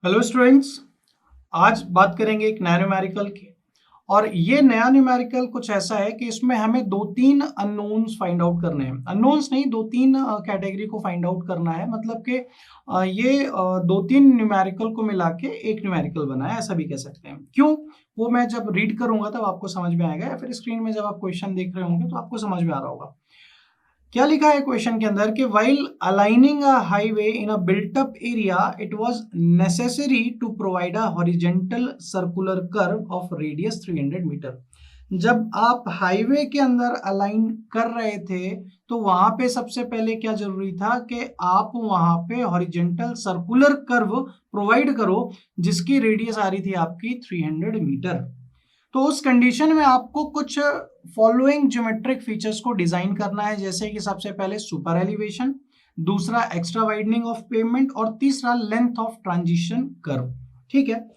Hello students, आज बात करेंगे एक नया न्यूमेरिकल की। और ये नया न्यूमेरिकल कुछ ऐसा है कि इसमें हमें दो तीन अननोन्स फाइंड आउट करने हैं। अननोन्स नहीं, दो तीन कैटेगरी को फाइंड आउट करना है। मतलब कि दो तीन न्यूमेरिकल को मिला के एक न्यूमेरिकल बना है, ऐसा भी कह सकते हैं। क्यों, वो मैं जब रीड करूंगा तब आपको समझ में आएगा, या फिर स्क्रीन में जब आप क्वेश्चन देख रहे होंगे तो आपको समझ में आ रहा होगा। क्या लिखा है क्वेश्चन के अंदर कि while aligning a highway in a built up area it was necessary to provide a horizontal circular curve of radius 300 metre. जब आप हाईवे के अंदर अलाइन कर रहे थे तो वहां पे सबसे पहले क्या जरूरी था कि आप वहां पे हॉरिजॉन्टल सर्कुलर कर्व प्रोवाइड करो जिसकी रेडियस आ रही थी आपकी 300 मीटर। तो उस कंडीशन में आपको कुछ फॉलोइंग ज्योमेट्रिक फीचर्स को डिजाइन करना है, जैसे कि सबसे पहले सुपर एलिवेशन, दूसरा एक्स्ट्रा वाइडनिंग ऑफ पेवमेंट और तीसरा लेंथ ऑफ ट्रांजिशन कर्व। ठीक है,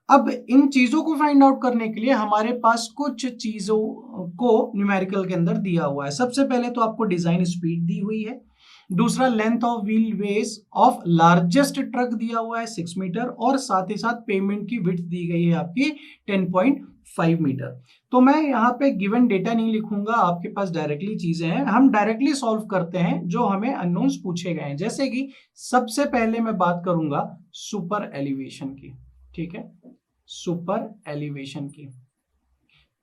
अब इन चीजों को फाइंड आउट करने के लिए हमारे पास कुछ चीजों को न्यूमेरिकल के अंदर दिया हुआ है। सबसे पहले तो आपको डिजाइन स्पीड दी हुई है, दूसरा length of wheel base of largest truck दिया हुआ है 6 मीटर, और साथ ही साथ पेमेंट की विड्थ दी गई है आपकी 10.5 मीटर। तो मैं यहाँ पे गिवन डेटा नहीं लिखूंगा, आपके पास डायरेक्टली चीजें हैं, हम डायरेक्टली सॉल्व करते हैं जो हमें अननोन्स पूछे गए हैं। जैसे कि सबसे पहले मैं बात करूंगा सुपर एलिवेशन की। ठीक है, सुपर एलिवेशन की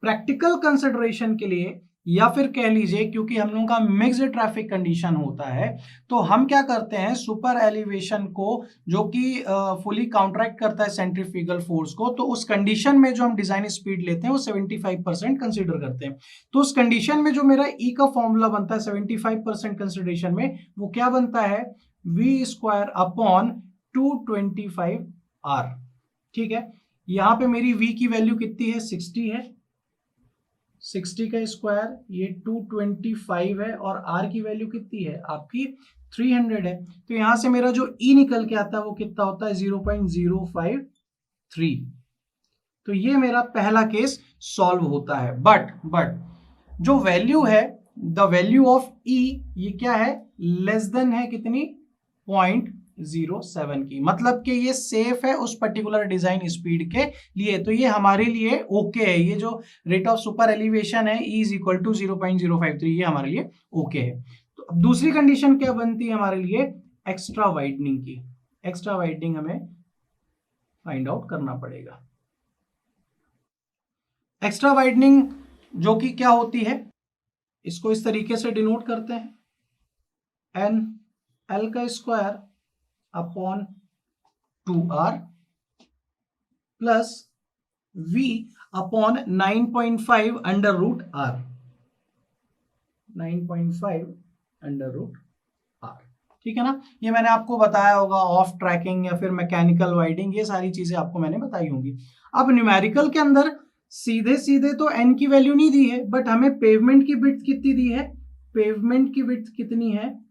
प्रैक्टिकल कंसिडरेशन के लिए, या फिर कह लीजिए क्योंकि हम लोगों का मिक्स्ड ट्रैफिक कंडीशन होता है, तो हम क्या करते हैं सुपर एलिवेशन को, जो कि फुली काउंटरैक्ट करता है सेंट्रीफ्यूगल फोर्स को, तो उस कंडीशन में जो हम डिजाइन स्पीड लेते हैं वो 75% कंसिडर करते हैं। तो उस कंडीशन में जो मेरा ई का फॉर्मूला बनता है 75% कंसिडरेशन में, वो क्या बनता है, वी स्क्वायर अपॉन 225 आर। ठीक है, यहां पे मेरी v की वैल्यू कितनी है, 60 है, 60 का स्क्वायर ये 225 है, और r की वैल्यू कितनी है आपकी 300 है। तो यहां से मेरा जो e निकल के आता है वो कितना होता है 0.053। तो ये मेरा पहला केस सॉल्व होता है। बट जो वैल्यू है, द वैल्यू ऑफ e, ये क्या है, लेस देन है कितनी, 0.07 की। मतलब कि ये सेफ है उस पर्टिकुलर डिजाइन स्पीड के लिए, तो ये हमारे लिए ओके है। ये जो रेट ऑफ सुपर एलिवेशन है e इज इक्वल टू 0.053, ये हमारे लिए ओके है। तो अब दूसरी कंडीशन क्या बनती है हमारे लिए, एक्स्ट्रा वाइडनिंग की। एक्स्ट्रा वाइडनिंग हमें फाइंड आउट करना पड़ेगा। एक्स्ट्रा वाइडनिंग जो कि क्या होती है, इसको इस तरीके से डिनोट करते हैं, एन एल का square upon 2r plus v upon 9.5 under root r, 9.5 under root r। ठीक है ना, ये मैंने आपको बताया होगा, ऑफ ट्रैकिंग या फिर मैकेनिकल वाइडिंग, ये सारी चीजें आपको मैंने बताई होंगी। अब न्यूमेरिकल के अंदर सीधे सीधे तो n की वैल्यू नहीं दी है, बट हमें पेवमेंट की विड्थ कितनी दी है, पेवमेंट की विड्थ कितनी है,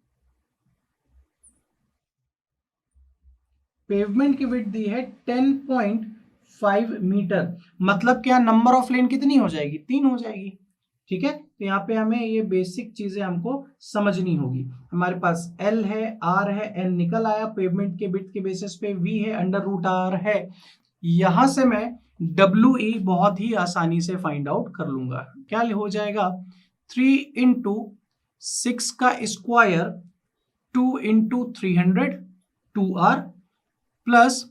पेवमेंट की विड्थ दी है 10.5 मीटर। मतलब क्या, नंबर ऑफ लेन कितनी हो जाएगी, 3 हो जाएगी। ठीक है, तो यहाँ पे हमें ये बेसिक चीजें हमको समझनी होगी। हमारे पास L है, R है, N निकल आया, पेवमेंट के विड्थ के बेसिस पे V है, अंडर रूट R है। यहां से मैं WE बहुत ही आसानी से फाइंड आउट कर लूंगा। क्या हो जाएगा, 3 इंटू 6 का square 2 into 300 2R plus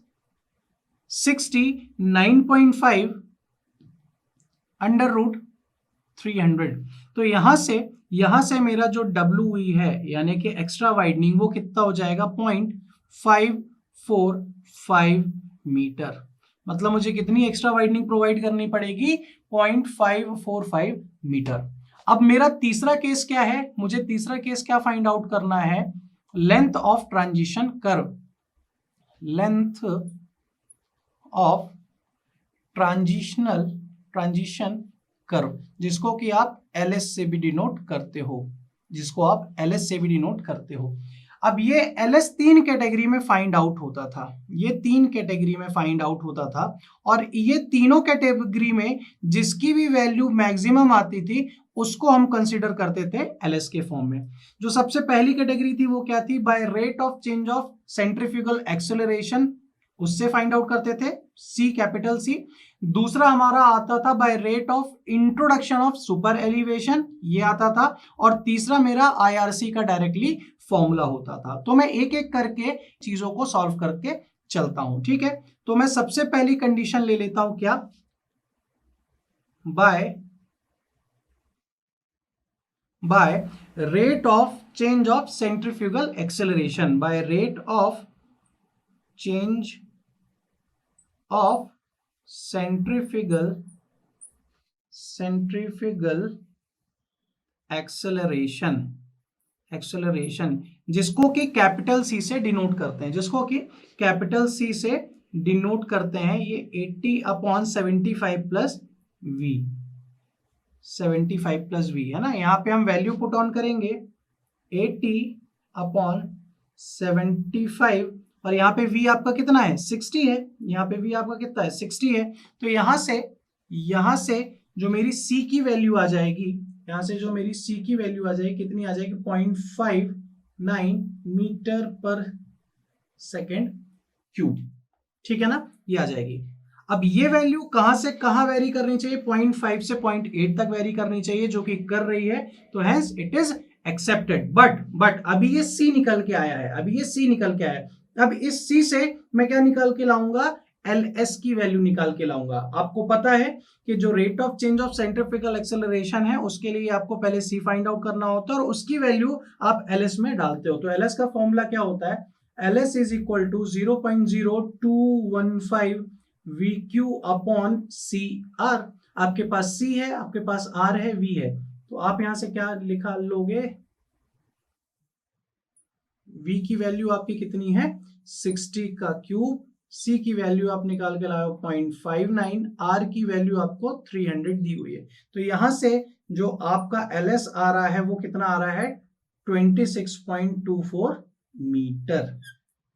69.5 under root 300। तो यहां से मेरा जो WE है यानी कि एक्स्ट्रा वाइडनिंग, वो कितना हो जाएगा 0.545 मीटर। मतलब मुझे कितनी एक्स्ट्रा वाइडनिंग प्रोवाइड करनी पड़ेगी, 0.545 मीटर। अब मेरा तीसरा केस क्या है, मुझे तीसरा केस क्या फाइंड आउट करना है, length of transition curve, length of transition curve, जिसको कि आप LS से भी डिनोट करते हो, जिसको आप LS से भी डिनोट करते हो। अब ये LS 3 कैटेगरी में फाइंड आउट होता था, ये 3 कैटेगरी में फाइंड आउट होता था, और ये तीनों कैटेगरी में जिसकी भी वैल्यू मैक्सिमम आती थी उसको हम कंसीडर करते थे LS के फॉर्म में। जो सबसे पहली कैटेगरी थी वो क्या थी, bye rate of change of centrifugal acceleration, उससे फाइंड आउट करते थे, सी कैपिटल सी। दूसरा हमारा आता था bye rate of introduction of super elevation, ये आता था। और तीसरा मेरा आईआरसी का डायरेक्टली फॉर्मूला होता था। तो मैं एक एक करके चीजों को सॉल्व करके चलता हूं, ठीक है। तो मैं सबसे पहली कंडीशन ले लेता हूं, क्या, bye rate of change of centrifugal acceleration, bye rate of change of centrifugal acceleration, जिसको कि कैपिटल सी से डिनोट करते हैं, जिसको कि कैपिटल सी से डिनोट करते हैं, ये 80/75 प्लस वी, 75 प्लस वी है ना। यहाँ पे हम वैल्यू पुट ऑन करेंगे 80/75, और यहाँ पे v आपका कितना है, 60 है। यहाँ पे v आपका कितना है, 60 है। तो यहाँ से जो मेरी c की वैल्यू आ जाएगी, यहाँ से जो मेरी c की वैल्यू आ जाएगी, कितनी आ जाएगी, 0.59 मीटर पर सेकेंड क्यूब, ठीक है ना, ये आ जाएगी। अब ये वैल्यू कहां से कहां वेरी करनी चाहिए, 0.5 से 0.8 तक वेरी करनी चाहिए, जो कि कर रही है। तो hence it is accepted. But अभी ये सी निकल के आया है, अभी ये सी निकल के आया है। अब इस सी से मैं क्या निकाल के लाऊंगा, एल एस की वैल्यू निकाल के लाऊंगा। आपको पता है कि जो rate of change of centrifugal acceleration है, उसके लिए आपको पहले सी फाइंड आउट करना होता है, और उसकी वैल्यू आप एल एस में डालते हो। तो एल एस का फॉर्मूला क्या होता है, L S is equal to 0.0215 V Q upon C R. आपके पास सी है, आपके पास आर है, वी है। तो आप यहां से क्या लिखा लोगे, v की वैल्यू आपकी कितनी है, 60 का क्यूब, c की वैल्यू आप निकाल के लाओ 0.59, r की वैल्यू आपको 300 दी हुई है। तो यहां से जो आपका ls आ रहा है वो कितना आ रहा है, 26.24 मीटर।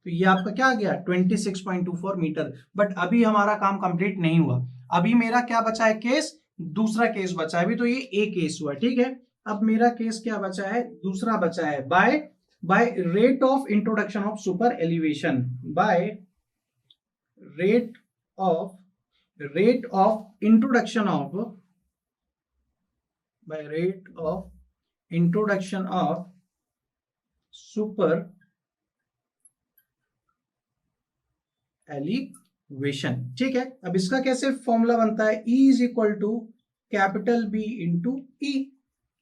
तो ये आपका क्या आ गया, 26.24 मीटर। बट अभी हमारा काम कंप्लीट नहीं हुआ, अभी मेरा क्या बचा है केस, दूसरा केस बचा है। अभी तो ये ए केस हुआ, ठीक है। अब मेरा केस क्या बचा है, दूसरा बचा है, by rate of introduction of super elevation, by rate of introduction of, by rate of introduction of super elevation, ठीक है। अब इसका कैसे फॉर्मूला बनता है, E is equal to capital B into E,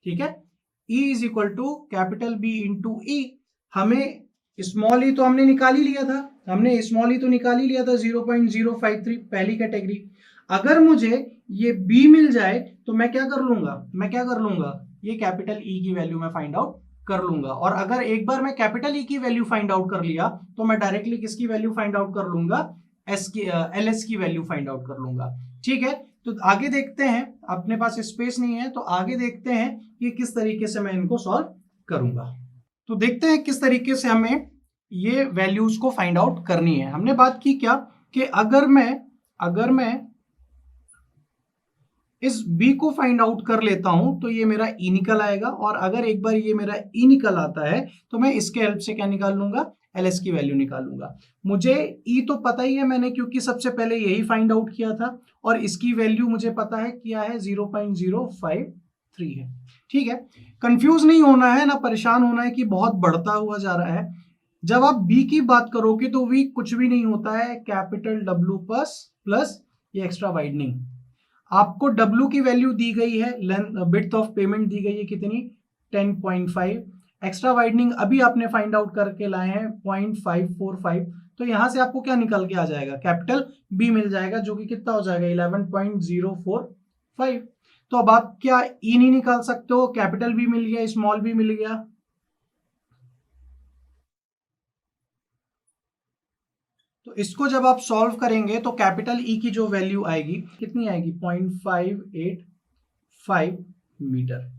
ठीक है। E is equal to capital B into E. हमें स्मॉल ई तो हमने निकाल ही लिया था, हमने स्मॉल ई तो निकाल ही लिया था, 0.053 पहली कैटेगरी। अगर मुझे ये B मिल जाए तो मैं क्या कर लूंगा, ये कैपिटल E की वैल्यू मैं फाइंड आउट कर लूंगा। और अगर एक बार मैं कैपिटल E की वैल्यू फाइंड आउट कर लिया तो मैं डायरेक्टली किसकी वैल्यू फाइंड आउट कर लूंगा, एल एस की वैल्यू फाइंड आउट कर लूंगा, ठीक है। तो आगे देखते हैं, अपने पास स्पेस नहीं है तो आगे देखते हैं कि किस तरीके से मैं इनको सॉल्व करूंगा। तो देखते हैं किस तरीके से हमें ये वैल्यूज को फाइंड आउट करनी है। हमने बात की क्या कि अगर मैं इस b को फाइंड आउट कर लेता हूं तो ये मेरा e निकल आएगा, और अगर एक बार ये मेरा e निकल आता है तो मैं इसके हेल्प से क्या निकाल लूंगा, ls की वैल्यू निकाल लूंगा। मुझे e तो पता ही है मैंने, क्योंकि सबसे पहले यही फाइंड आउट किया था, और इसकी वैल्यू मुझे पता है क्या है, 0.053 है, ठीक है। कंफ्यूज नहीं होना है ना, परेशान होना है कि बहुत बढ़ता हुआ जा रहा है। जब आप b की बात करोगे तो v कुछ भी नहीं होता है, कैपिटल W प्लस ये एक्स्ट्रा वाइडनिंग। आपको W की वैल्यू दी गई है, विड्थ ऑफ पेमेंट दी गई है कितनी, 10.5। एक्स्ट्रा वाइडनिंग अभी आपने फाइंड आउट करके लाए हैं 0.545। तो यहां से आपको क्या निकल के आ जाएगा, कैपिटल B मिल जाएगा, जो कि कितना हो जाएगा, 11.045। तो अब आप क्या E नहीं निकाल सकते हो, कैपिटल B मिल गया, स्मॉल b मिल गया। तो इसको जब आप सॉल्व करेंगे तो कैपिटल E की जो वैल्यू आएगी कितनी आएगी, 0.585 मीटर।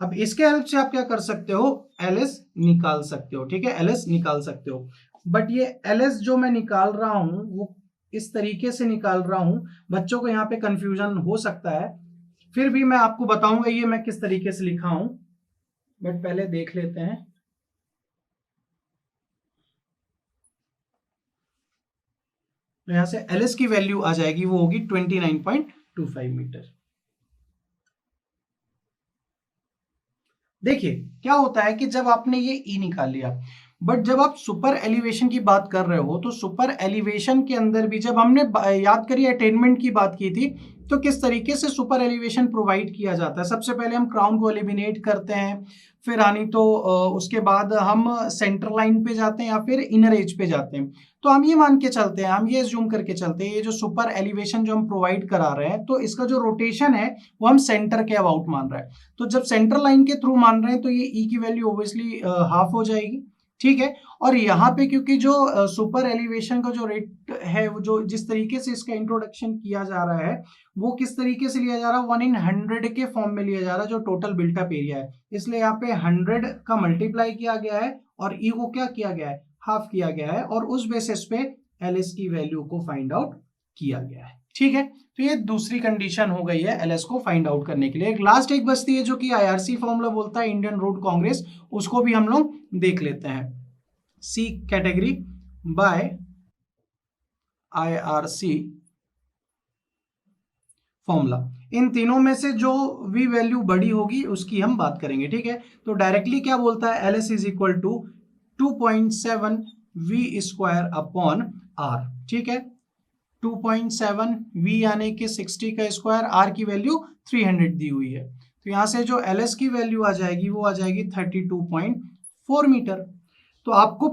अब इसके हेल्प से आप क्या कर सकते हो, LS निकाल सकते हो, ठीक है, LS निकाल सकते हो। बट ये LS जो मैं निकाल रहा हूं वो इस तरीके से निकाल रहा हूं, बच्चों को यहाँ पे कंफ्यूजन हो सकता है, फिर भी मैं आपको बताऊंगा ये मैं किस तरीके से लिखा हूं। बट पहले देख लेते हैं। तो यहाँ से एल एस की वैल्यू आ जाएगी, वो होगी 29.25 मीटर। देखिए क्या होता है कि जब आपने ये ई निकाल लिया, बट जब आप सुपर एलिवेशन की बात कर रहे हो तो सुपर एलिवेशन के अंदर भी जब हमने याद करिए अटेनमेंट की बात की थी, तो किस तरीके से सुपर एलिवेशन प्रोवाइड किया जाता है। सबसे पहले हम क्राउन को एलिमिनेट करते हैं, फिर आनी तो उसके बाद हम सेंटर लाइन पे जाते हैं या फिर इनर एज पे जाते हैं। तो हम ये मान के चलते हैं, हम ये जूम करके चलते हैं, ये जो सुपर एलिवेशन जो हम प्रोवाइड करा रहे हैं, तो इसका जो रोटेशन है वो हम सेंटर के अबाउट मान रहे हैं। तो जब सेंटर लाइन के थ्रू मान रहे हैं तो ये ई की वैल्यू ऑब्वियसली हाफ हो जाएगी, ठीक है। और यहाँ पे क्योंकि जो सुपर एलिवेशन का जो रेट है, वो जो जिस तरीके से इसका इंट्रोडक्शन किया जा रहा है, वो किस तरीके से लिया जा रहा है, 1/100 के फॉर्म में लिया जा रहा है जो टोटल बिल्टअप एरिया है। इसलिए यहाँ पे 100 का मल्टीप्लाई किया गया है और ई को क्या किया गया है, हाफ किया गया है, और उस बेसिस पे एल एस की वैल्यू को फाइंड आउट किया गया है, ठीक है। तो ये दूसरी कंडीशन हो गई है एल एस को फाइंड आउट करने के लिए। एक लास्ट एक बचती है जो कि आईआरसी फॉर्मूला बोलता है, इंडियन रोड कांग्रेस, उसको भी हम लोग देख लेते हैं। सी कैटेगरी बाय आईआरसी फॉर्मूला, इन तीनों में से जो वी वैल्यू बड़ी होगी उसकी हम बात करेंगे, ठीक है। तो डायरेक्टली क्या बोलता है, L S is equal to 2.7 V square upon R, ठीक है। 2.7 वी यानी कि 60 का स्क्वायर, आर की वैल्यू 300 दी हुई है। तो यहां से जो एल एस की वैल्यू आ जाएगी वो आ जाएगी 32.4 मीटर। तो आपको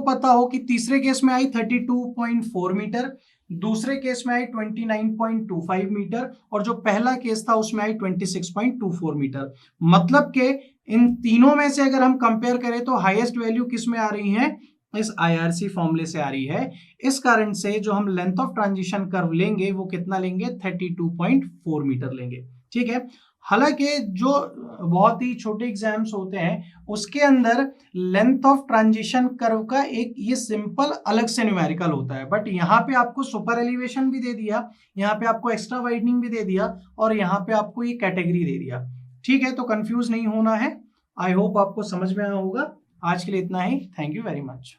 पता हो कि तीसरे केस में आई 32.4 मीटर, दूसरे केस में आई 29.25 मीटर, और जो पहला केस था उसमें आई 26.24 मीटर। मतलब के इन तीनों में से अगर हम कंपेयर करें तो हाईएस्ट वैल्यू किस में आ रही है, इस आईआरसी फॉर्मूले से आ रही है। इस कारण से जो हम लेंथ ऑफ ट्रांजिशन कर्व लेंगे वो कितना लेंगे, 32.4 मीटर लेंगे, ठीक है। हालांकि जो बहुत ही छोटे एग्जाम्स होते हैं उसके अंदर लेंथ ऑफ ट्रांजिशन कर्व का एक ये सिंपल अलग से न्यूमेरिकल होता है, बट यहाँ पे आपको सुपर एलिवेशन भी दे दिया, यहाँ पे आपको एक्स्ट्रा वाइडनिंग भी दे दिया, और यहाँ पे आपको ये कैटेगरी दे दिया, ठीक है। तो कंफ्यूज नहीं होना है। आई होप आपको समझ में आया होगा। आज के लिए इतना ही। Thank you very much.